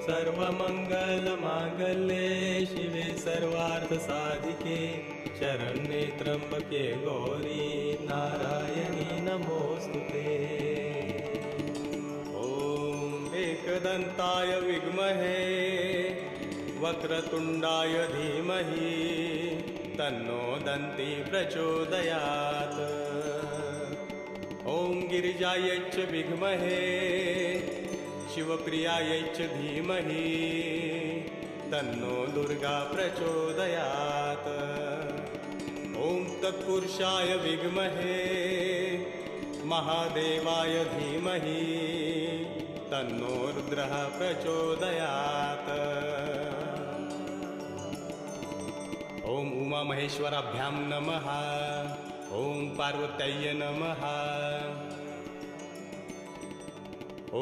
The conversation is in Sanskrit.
सर्वमङ्गलमाङ्गल्ये शिवे सर्वार्थसाधिके शरण्ये त्र्यम्बके गौरी नारायणी नमोऽस्तुते। ॐ एकदन्ताय विद्महे वक्रतुण्डाय धीमहि तन्नो दन्ती प्रचोदयात्। ॐ गिरिजायै च विद्महे शिवप्रियायै च धीमहि तन्नो दुर्गा प्रचोदयात्। ॐ तत्पुरुषाय विद्महे महादेवाय धीमहि तन्नो रुद्रः प्रचोदयात्। ॐ उमामहेश्वराभ्यां नमः। ॐ पार्वत्यै नमः। ॐ